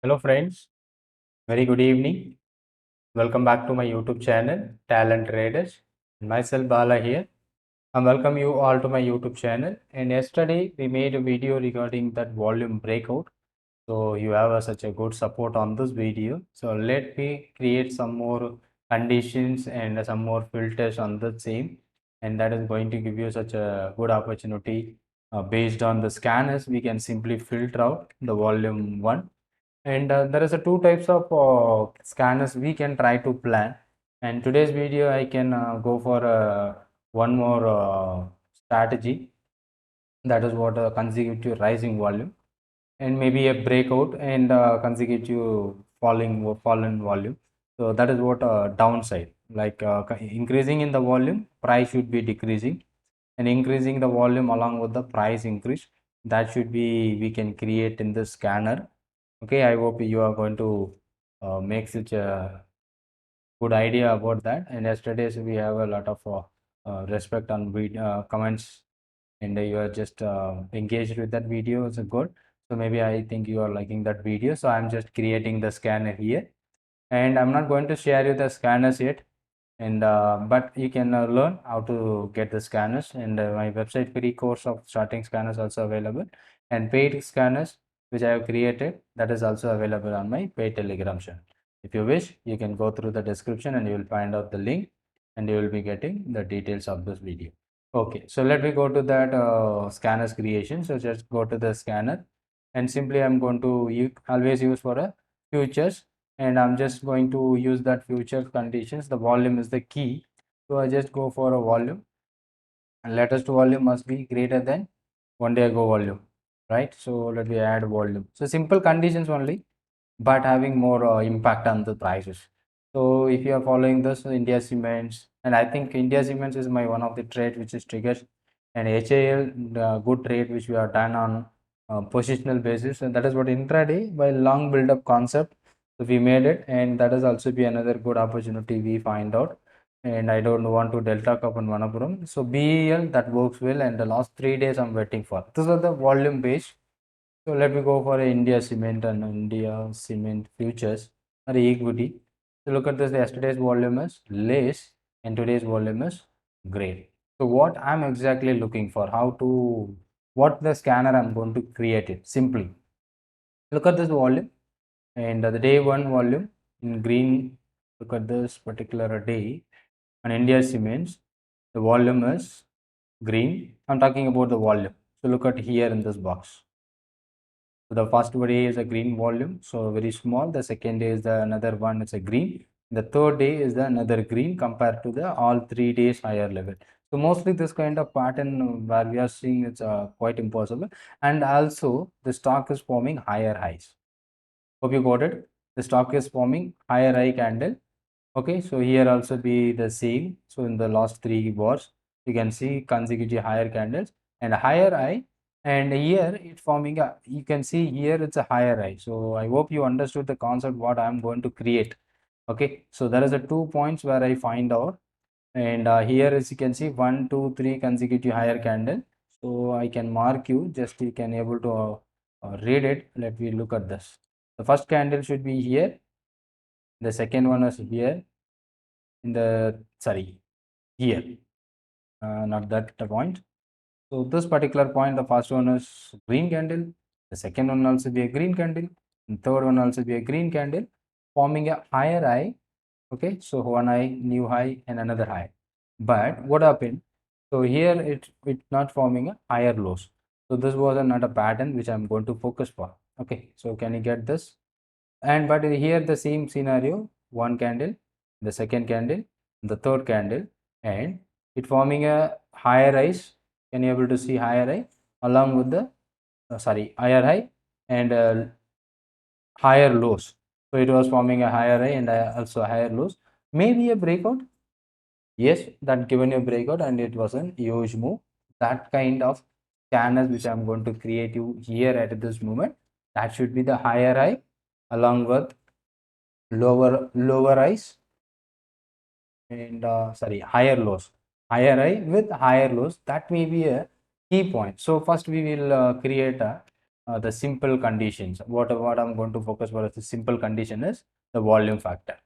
Hello friends, very good evening. Welcome back to my YouTube channel, Talent Traders. Myself Bala here. I welcome you all to my YouTube channel. And yesterday we made a video regarding that volume breakout. So you have such a good support on this video. So let me create some more conditions and some more filters on the same. And that is going to give you such a good opportunity. Based on the scanners, we can simply filter out the volume one, and there is a two types of scanners we can try to plan. And today's video I can go for one more strategy, that is what a consecutive rising volume and maybe a breakout and consecutive fallen volume. So that is what downside, like increasing in the volume, price should be decreasing, and increasing the volume along with the price increase, that should be we can create in the scanner. Okay, I hope you are going to make such a good idea about that. And yesterday's we have a lot of respect on comments, and you are just engaged with that video. It's good. So maybe I think you are liking that video. So I'm just creating the scanner here, and I'm not going to share you the scanners yet. And but you can learn how to get the scanners, and my website free course of starting scanners also available, and paid scanners which I have created, that is also available on my paid telegram channel. If you wish, you can go through the description and you will find out the link, and you will be getting the details of this video. Okay, so let me go to that scanners creation. So just go to the scanner, and simply I'm going to always use for a futures, and I'm just going to use that future conditions. The volume is the key, so I just go for a volume, and latest volume must be greater than 1 day ago volume, right? So let me add volume. So simple conditions only, but having more impact on the prices. So if you are following this India Cements, and I think India Cements is my one of the trade which is triggers, and HAL, the good trade which we are done on positional basis, and that is what intraday by long build up concept. So we made it, and that is also be another good opportunity we find out. And I don't want to Delta Cup and Manapuram. So BEL that works well, and the last 3 days I'm waiting for. These are the volume based. So let me go for India Cement and India Cement futures or equity. So look at this. Yesterday's volume is less and today's volume is great. So what I'm exactly looking for, what the scanner I'm going to create it simply. Look at this volume, and the day one volume in green. Look at this particular day on India Cements. The volume is green. I'm talking about the volume. So look at here in this box. So the first day is a green volume, so very small. The second day is the another one, it's a green. The third day is the another green compared to the all 3 days higher level. So mostly this kind of pattern where we are seeing, it's quite impossible. And also the stock is forming higher highs. Hope you got it. The stock is forming higher high candle. Okay, so here also be the same. So in the last 3 bars, you can see consecutive higher candles and higher high, and here it forming a, you can see here it's a higher high. So I hope you understood the concept what I'm going to create. Okay, so there is a 2 points where I find out, and here as you can see 1 2 3 consecutive higher candle. So I can mark you, just you can able to read it. Let me look at this. The first candle should be here, the second one is here, in the sorry, here, not that point. So this particular point, the first one is green candle, the second one also be a green candle, and third one also be a green candle, forming a higher high. Okay, so one high, new high, and another high. But what happened? So here it's not forming a higher lows. So this was another pattern which I'm going to focus for. Okay, so can you get this? And but here the same scenario, one candle, the second candle, the third candle, and it forming a higher rise. Can you able to see higher high along with the higher high and higher lows. So it was forming a higher high and also higher lows. Maybe a breakout. Yes, that given a breakout, and it was a huge move. That kind of channels which I'm going to create you here at this moment. That should be the higher high along with lower highs and higher lows, higher high with higher lows. That may be a key point. So first we will create a the simple conditions. What I'm going to focus for as the simple condition is the volume factor.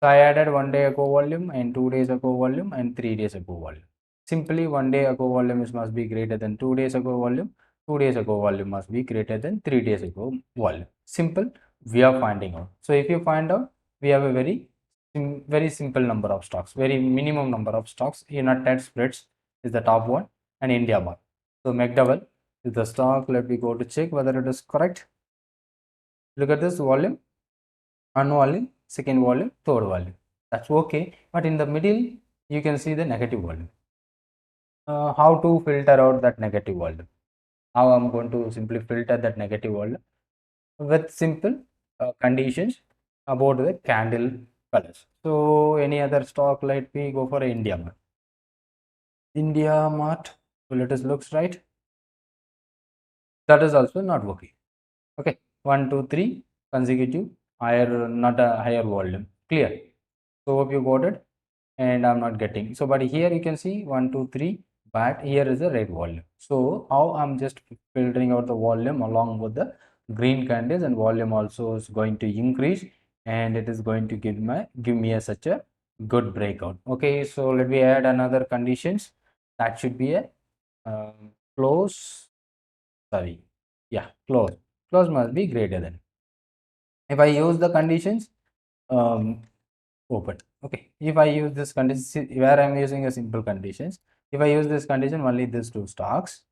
So I added 1 day ago volume and 2 days ago volume and 3 days ago volume. Simply 1 day ago volume must be greater than 2 days ago volume. 2 days ago volume must be greater than 3 days ago volume. Simple. We are finding out. So if you find out, we have a very simple number of stocks, very minimum number of stocks. United Spreads is the top one and India Bar. So McDowell is the stock. Let me go to check whether it is correct. Look at this volume, one volume, second volume, third volume. That's okay. But in the middle, you can see the negative volume. How to filter out that negative volume? How I'm going to simply filter that negative volume with simple conditions about the candle colors. So any other stock, let me go for India Mart. India Mart. So let us look right. That is also not working. Okay, 1 2 3 consecutive higher, not a higher volume. Clear. So hope you got it. And I'm not getting. So but here you can see 1 2 3, but here is the red volume. So how I'm just filtering out the volume along with the green candles, and volume also is going to increase, and it is going to give me a such a good breakout. Okay, so let me add another conditions. That should be a close. Sorry, yeah, close must be greater than. If I use the conditions, um, open. Okay, if I use this condition, where I'm using a simple conditions, if I use this condition, only these two stocks.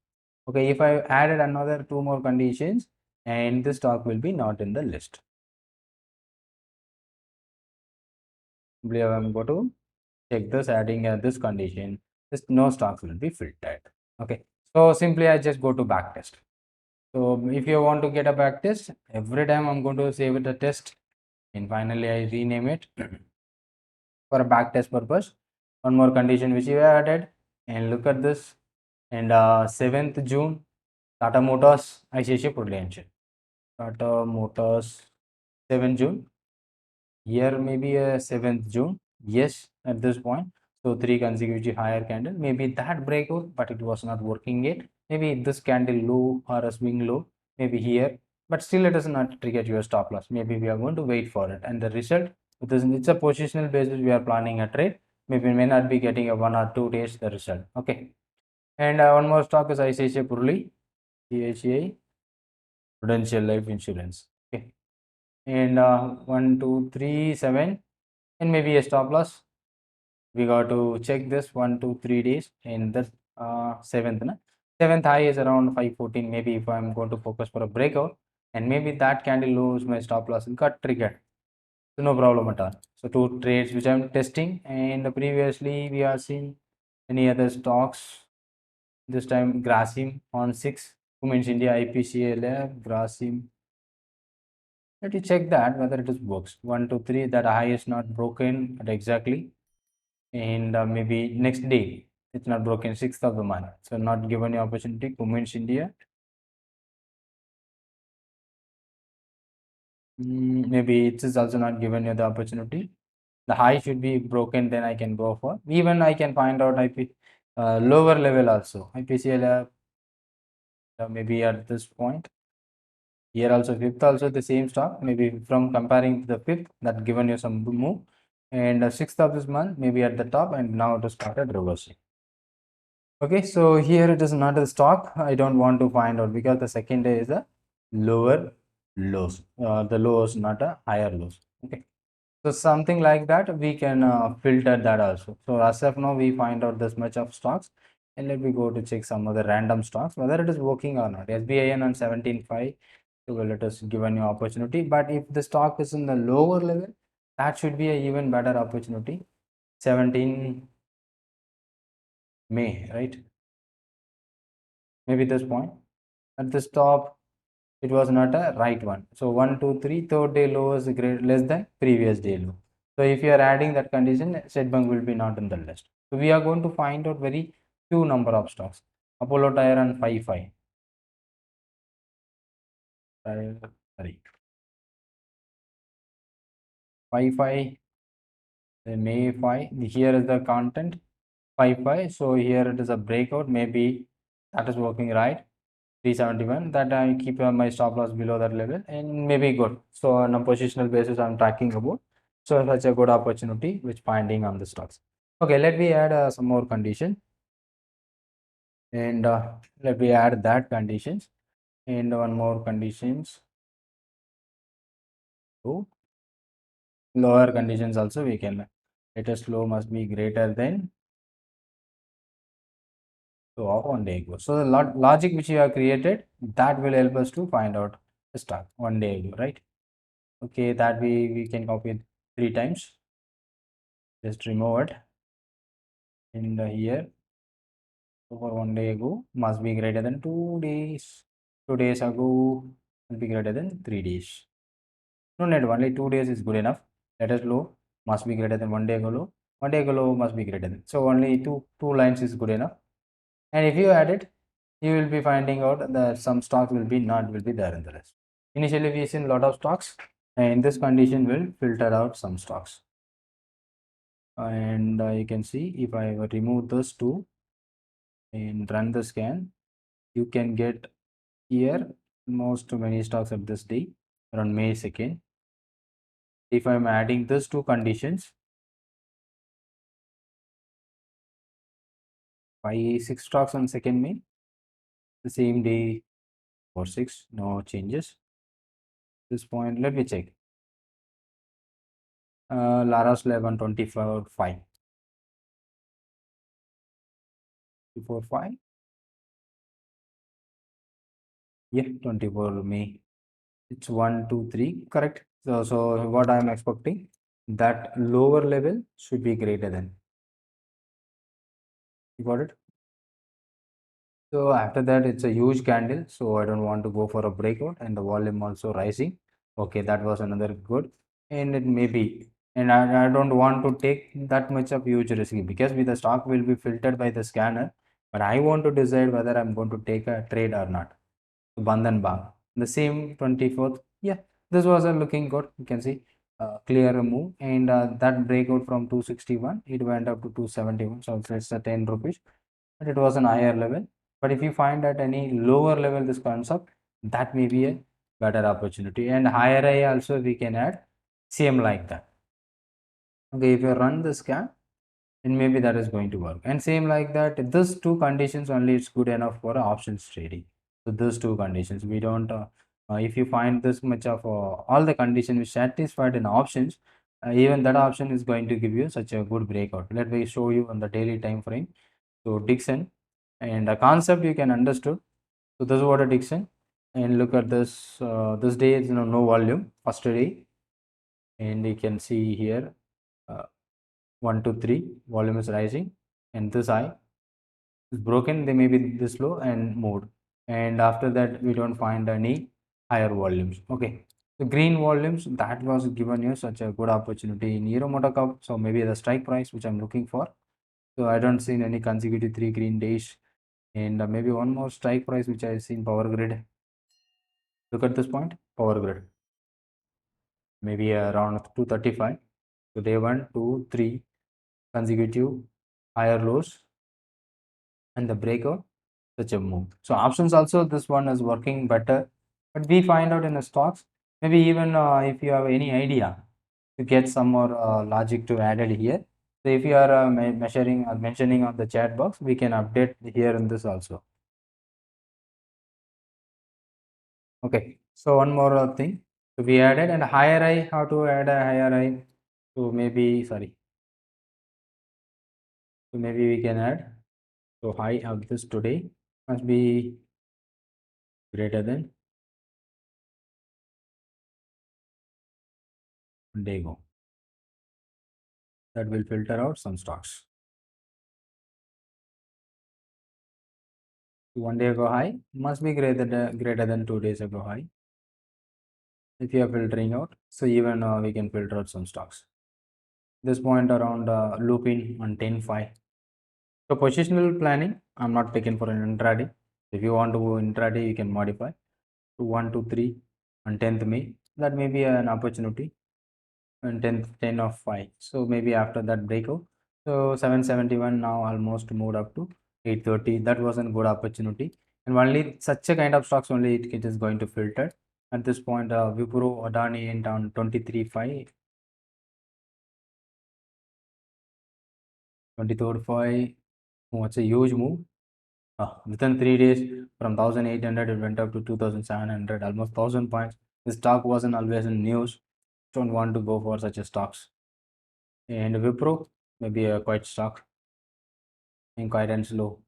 Okay, if I added another two more conditions, and this stock will be not in the list. Simply I'm going to check this, adding this condition, this no stocks will be filtered. Okay, so simply I just go to back test. So if you want to get a back test, every time I'm going to save it a test, and finally I rename it for a back test purpose. One more condition which we added, and look at this. And 7th June, Tata Motors, ICICI Prudential. Tata Motors, 7th June. Here maybe 7th June. Yes, at this point. So three consecutive higher candle. Maybe that breakout, but it was not working yet. Maybe this candle low or a swing low. Maybe here, but still it does not trigger your stop loss. Maybe we are going to wait for it, and the result. It's a positional basis. We are planning a trade. Maybe we may not be getting a 1 or 2 days the result. Okay. And one more stock is ICICI CHA Prudential Life Insurance. Okay. And 1 2 3 7, and maybe a stop loss. We got to check this 1 2 3 days, and the seventh. Seventh high is around 514. Maybe if I'm going to focus for a breakout, and maybe that candle lose my stop loss, it got triggered. So no problem at all. So two trades which I'm testing, and previously we are seeing any other stocks. This time Grasim on 6, Women's India IPCL, Grasim. Let me check that whether it is works. 1 2 3, that high is not broken at exactly, and maybe next day it's not broken, 6th of the month. So not given the opportunity. Women's India. Maybe it is also not given you the opportunity. The high should be broken, then I can go for. Even I can find out IP lower level also. IPCL maybe at this point. Here also fifth also the same stock, maybe from comparing to the fifth that given you some move, and 6th of this month maybe at the top, and now it has started reversing. Okay, so here it is not a stock. I don't want to find out because the second day is a lower lows. The lows, not a higher lows. Okay, so something like that we can filter that also. So as of now we find out this much of stocks, and let me go to check some other random stocks whether it is working or not. SBIN on 17.5. So let us give a new opportunity, but if the stock is in the lower level, that should be a even better opportunity. 17 May, right? Maybe this point at the stop it was not a right one. So 1 2 3, third day low is less than previous day low. So if you are adding that condition, set bank will be not in the list. So we are going to find out very few number of stocks. Apollo Tire on 5.5. Sorry, 5.5. May 5. Here is the content 5.5. So here it is a breakout. Maybe that is working right. 371, that I keep my stop loss below that level and maybe good. So on a positional basis I'm tracking about, so such a good opportunity which finding on the stocks. Okay, let me add some more condition, and let me add that conditions and one more conditions. So lower conditions also we can, latest low must be greater than so of 1 day ago. So the logic which you have created, that will help us to find out the stock 1 day ago, right? Okay, that we can copy it 3 times. Just remove it in the here. So for 1 day ago must be greater than 2 days. 2 days ago will be greater than 3 days. No need, only 2 days is good enough. Latest low must be greater than 1 day ago low. 1 day ago low must be greater than. So only two lines is good enough. And if you add it, you will be finding out that some stocks will be there in the list. Initially we seen lot of stocks, and in this condition will filter out some stocks. And you can see if I remove those two and run the scan, you can get here most many stocks at this day around May 2nd. If I'm adding these two conditions, 6 stocks on 2nd May, the same day for 6, no changes. This point, let me check. Lara's 11 24 5 24 5, yeah, 24 May. It's 1 2 3, correct. So what I'm expecting, that lower level should be greater than, you got it. So after that, it's a huge candle. So I don't want to go for a breakout, and the volume also rising. Okay, that was another good. And it may be, and I don't want to take that much of huge risk because with the stock will be filtered by the scanner. But I want to decide whether I'm going to take a trade or not. Bandhan Bank, the same 24th. Yeah, this was a looking good. You can see clear move, and that breakout from 261, it went up to 271. So it's a 10 rupees, but it was an higher level. But if you find at any lower level this concept, that may be a better opportunity. And higher high also we can add same like that. Okay, if you run the scan, and maybe that is going to work. And same like that, these two conditions only it's good enough for options trading. So those two conditions we don't if you find this much of all the conditions which satisfied in options, even that option is going to give you such a good breakout. Let me show you on the daily time frame. So Dixon, and the concept you can understood. So this is what a Dixon, and look at this. This day is no volume, first day, and you can see here uh, 1 2 3 volume is rising, and this high is broken. They may be this low and moved, and after that we don't find any higher volumes. Okay, the green volumes, that was given you such a good opportunity in Euro Motor Cup. So maybe the strike price which I'm looking for. So I don't see any consecutive 3 green days, and maybe one more strike price which I see in Power Grid. Look at this point, Power Grid, maybe around 235. So day 1 2 3 consecutive higher lows, and the breakout, such a move. So options also, this one is working better, but we find out in the stocks. Maybe even if you have any idea to get some more logic to added here. So if you are measuring or mentioning on the chat box, we can update here in this also. Okay, so one more thing. So we added, and higher high, how to add a higher high. So maybe, sorry. So maybe we can add. So high of this today must be greater than 1 day ago. That will filter out some stocks. 1 day ago high must be greater than 2 days ago high. If you are filtering out, so even we can filter out some stocks. This point around looping on 10.5. So positional planning, I'm not taken for an intraday. If you want to go intraday, you can modify to 1 to 3 on 10th May. That may be an opportunity, and 10 of 5. So maybe after that breakout. So 771 now almost moved up to 830. That was a good opportunity. and only such a kind of stocks only it is going to filter. At this point, Wipro, Adani and down 23.5, 23.5. Oh, it's a huge move. Within 3 days, from 1,800 it went up to 2,700, almost 1,000 points. The stock wasn't always in news. Don't want to go for such a stocks. And Wipro, maybe a quite stock in quite and slow.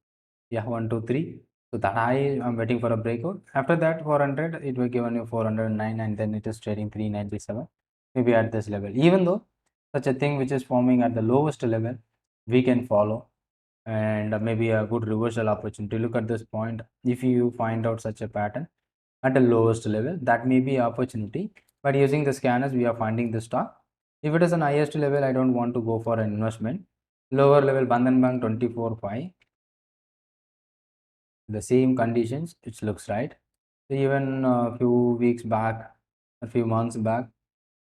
Yeah, 1, 2, 3. So the high, I'm waiting for a breakout. After that, 400, it will give you 409, and then it is trading 397. Maybe at this level. Even though such a thing which is forming at the lowest level, we can follow, and maybe a good reversal opportunity. Look at this point. If you find out such a pattern at the lowest level, that may be opportunity. But using the scanners, we are finding the stock. If it is an highest level, I don't want to go for an investment. Lower level, Bandhan Bank 24.5. The same conditions, it looks right. So even a few weeks back, a few months back,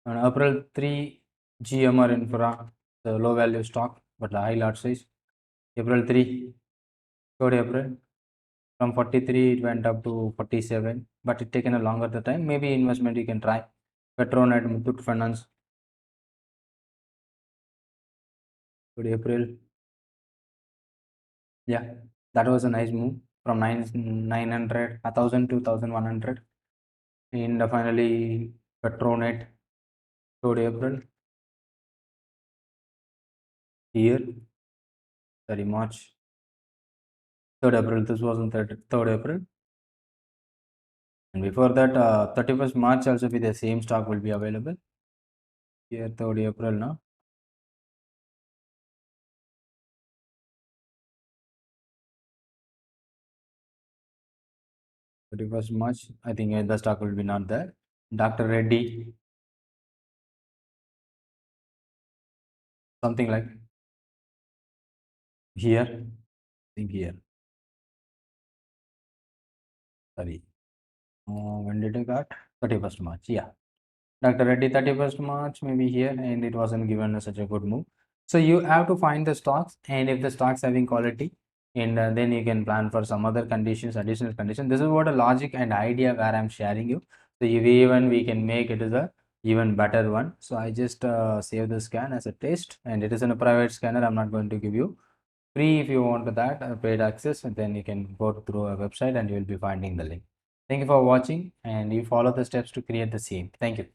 on April 3, GMR Infra, the low value stock, but the high lot size. April 3, 3rd April, from 43 it went up to 47, but it taken a longer the time. Maybe investment you can try. Petronet, Muthoot Finance, 3rd April. Yeah, that was a nice move from 900, 1,000 to 1,100. And finally, Petronet, 3rd April, here, sorry, March, 3rd April, this was on 3rd April. And before that, 31st March also be the same stock will be available. Here, 3rd April now. 31st March, I think the stock will be not there. Dr. Reddy, something like here, I think here. Sorry. When did I got? 31st March. Yeah. Dr. Reddy 31st March, maybe here, and it wasn't given such a good move. So you have to find the stocks, and if the stocks having quality, and then you can plan for some other conditions, additional conditions. This is what a logic and idea where I'm sharing you. So if even we can make it as a even better one. So I just save the scan as a test, and it is in a private scanner. I'm not going to give you free. If you want that paid access, and then you can go through a website and you will be finding the link. Thank you for watching, and you follow the steps to create the same. Thank you.